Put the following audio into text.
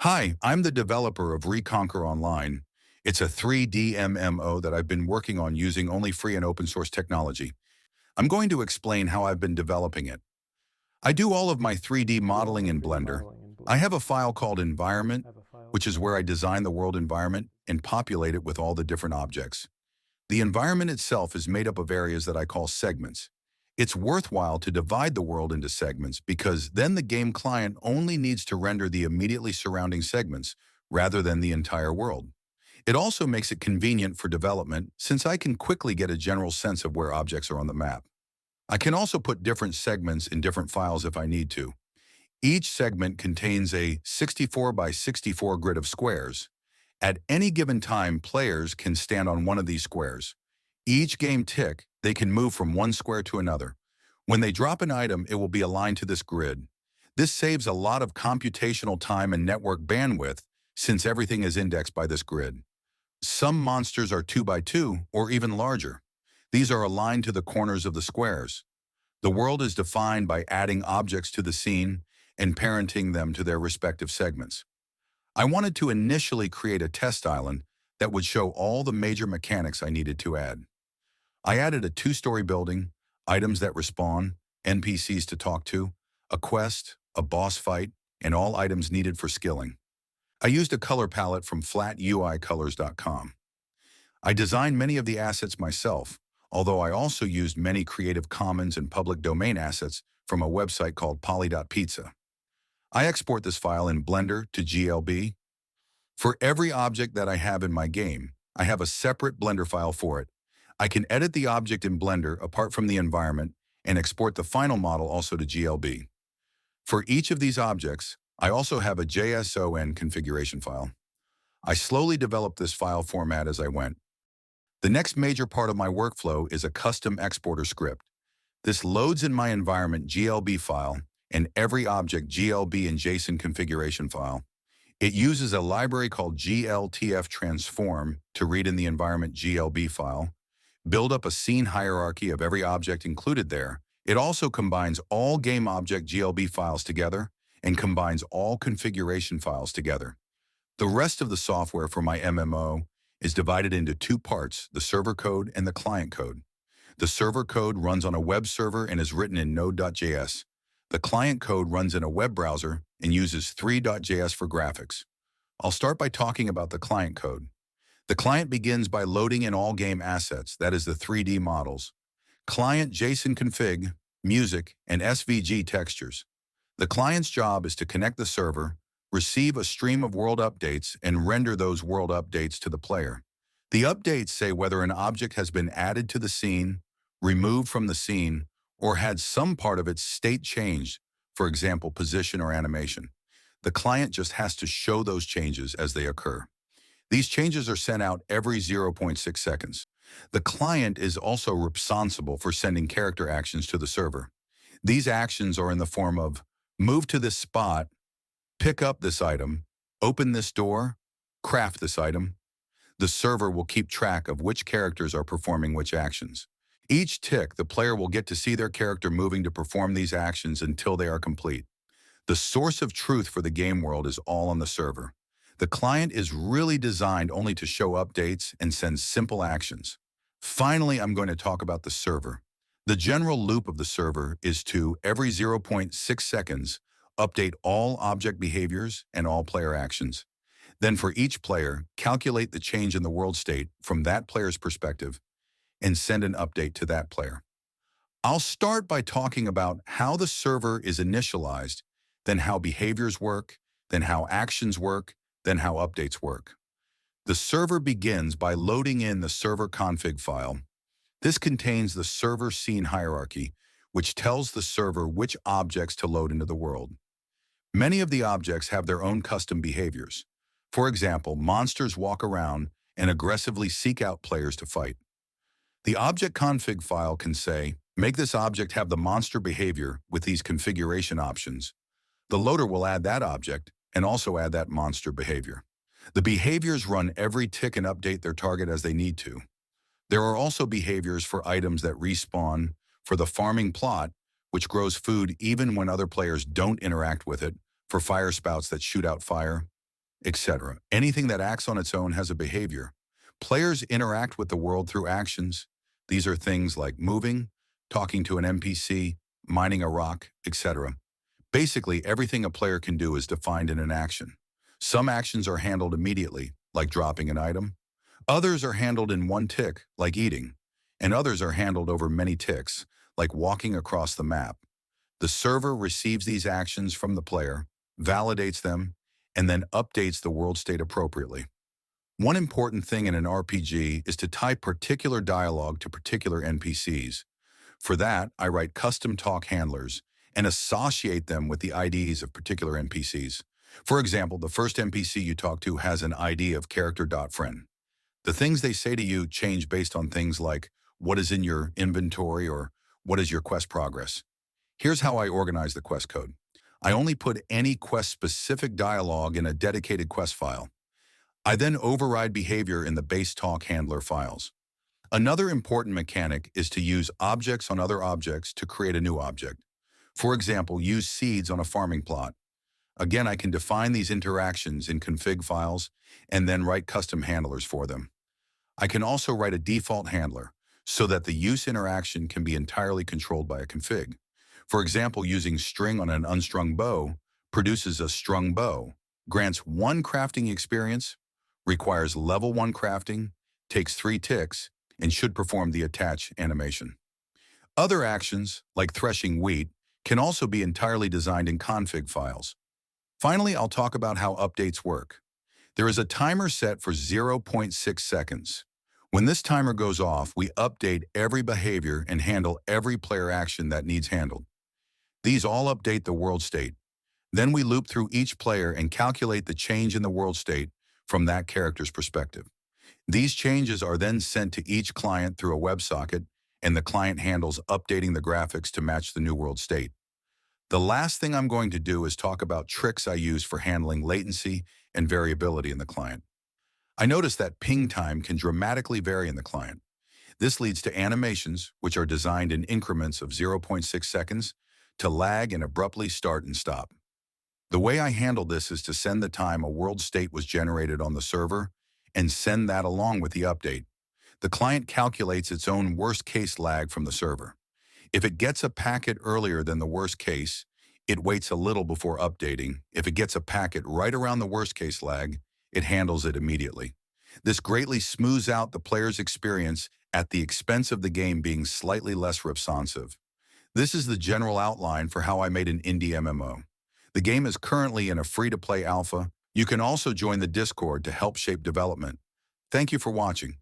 Hi, I'm the developer of Reconquer Online. It's a 3D MMO that I've been working on using only free and open source technology. I'm going to explain how I've been developing it. I do all of my 3D modeling in Blender. I have a file called Environment, which is where I design the world environment and populate it with all the different objects. The environment itself is made up of areas that I call segments. It's worthwhile to divide the world into segments because then the game client only needs to render the immediately surrounding segments rather than the entire world. It also makes it convenient for development since I can quickly get a general sense of where objects are on the map. I can also put different segments in different files if I need to. Each segment contains a 64 by 64 grid of squares. At any given time, players can stand on one of these squares. Each game tick, they can move from one square to another. When they drop an item, it will be aligned to this grid. This saves a lot of computational time and network bandwidth since everything is indexed by this grid. Some monsters are 2 by 2 or even larger. These are aligned to the corners of the squares. The world is defined by adding objects to the scene and parenting them to their respective segments. I wanted to initially create a test island that would show all the major mechanics I needed to add. I added a 2-story building, items that respawn, NPCs to talk to, a quest, a boss fight, and all items needed for skilling. I used a color palette from flatUIcolors.com. I designed many of the assets myself, although I also used many Creative Commons and public domain assets from a website called poly.pizza. I export this file in Blender to GLB. For every object that I have in my game, I have a separate Blender file for it. I can edit the object in Blender apart from the environment and export the final model also to GLB. For each of these objects, I also have a JSON configuration file. I slowly developed this file format as I went. The next major part of my workflow is a custom exporter script. This loads in my environment GLB file and every object GLB and JSON configuration file. It uses a library called GLTF transform to read in the environment GLB file, build up a scene hierarchy of every object included there. It also combines all game object GLB files together and combines all configuration files together. The rest of the software for my MMO is divided into two parts, the server code and the client code. The server code runs on a web server and is written in Node.js. The client code runs in a web browser and uses 3.js for graphics. I'll start by talking about the client code. The client begins by loading in all game assets, that is the 3D models, client JSON config, music, and SVG textures. The client's job is to connect the server, receive a stream of world updates, and render those world updates to the player. The updates say whether an object has been added to the scene, removed from the scene, or had some part of its state changed, for example, position or animation. The client just has to show those changes as they occur. These changes are sent out every 0.6 seconds. The client is also responsible for sending character actions to the server. These actions are in the form of move to this spot, pick up this item, open this door, craft this item. The server will keep track of which characters are performing which actions. Each tick, the player will get to see their character moving to perform these actions until they are complete. The source of truth for the game world is all on the server. The client is really designed only to show updates and send simple actions. Finally, I'm going to talk about the server. The general loop of the server is to, every 0.6 seconds, update all object behaviors and all player actions. Then for each player, calculate the change in the world state from that player's perspective and send an update to that player. I'll start by talking about how the server is initialized, then how behaviors work, then how actions work, then how updates work. The server begins by loading in the server config file. This contains the server scene hierarchy, which tells the server which objects to load into the world. Many of the objects have their own custom behaviors. For example, monsters walk around and aggressively seek out players to fight. The object config file can say, make this object have the monster behavior with these configuration options. The loader will add that object and also add that monster behavior. The behaviors run every tick and update their target as they need to. There are also behaviors for items that respawn, for the farming plot, which grows food even when other players don't interact with it, for fire spouts that shoot out fire, etc. Anything that acts on its own has a behavior. Players interact with the world through actions. These are things like moving, talking to an NPC, mining a rock, etc. Basically, everything a player can do is defined in an action. Some actions are handled immediately, like dropping an item. Others are handled in one tick, like eating. And others are handled over many ticks, like walking across the map. The server receives these actions from the player, validates them, and then updates the world state appropriately. One important thing in an RPG is to tie particular dialogue to particular NPCs. For that, I write custom talk handlers and associate them with the IDs of particular NPCs. For example, the first NPC you talk to has an ID of character.friend. The things they say to you change based on things like what is in your inventory or what is your quest progress. Here's how I organize the quest code. I only put any quest-specific dialogue in a dedicated quest file. I then override behavior in the base talk handler files. Another important mechanic is to use objects on other objects to create a new object. For example, use seeds on a farming plot. Again, I can define these interactions in config files and then write custom handlers for them. I can also write a default handler so that the use interaction can be entirely controlled by a config. For example, using string on an unstrung bow produces a strung bow, grants 1 crafting experience, requires level 1 crafting, takes 3 ticks, and should perform the attach animation. Other actions, like threshing wheat, can also be entirely designed in config files. Finally, I'll talk about how updates work. There is a timer set for 0.6 seconds. When this timer goes off, we update every behavior and handle every player action that needs handled. These all update the world state. Then we loop through each player and calculate the change in the world state from that character's perspective. These changes are then sent to each client through a WebSocket, and the client handles updating the graphics to match the new world state. The last thing I'm going to do is talk about tricks I use for handling latency and variability in the client. I noticed that ping time can dramatically vary in the client. This leads to animations, which are designed in increments of 0.6 seconds, to lag and abruptly start and stop. The way I handle this is to send the time a world state was generated on the server and send that along with the update. The client calculates its own worst-case lag from the server. If it gets a packet earlier than the worst case, it waits a little before updating. If it gets a packet right around the worst-case lag, it handles it immediately. This greatly smooths out the player's experience at the expense of the game being slightly less responsive. This is the general outline for how I made an indie MMO. The game is currently in a free-to-play alpha. You can also join the Discord to help shape development. Thank you for watching.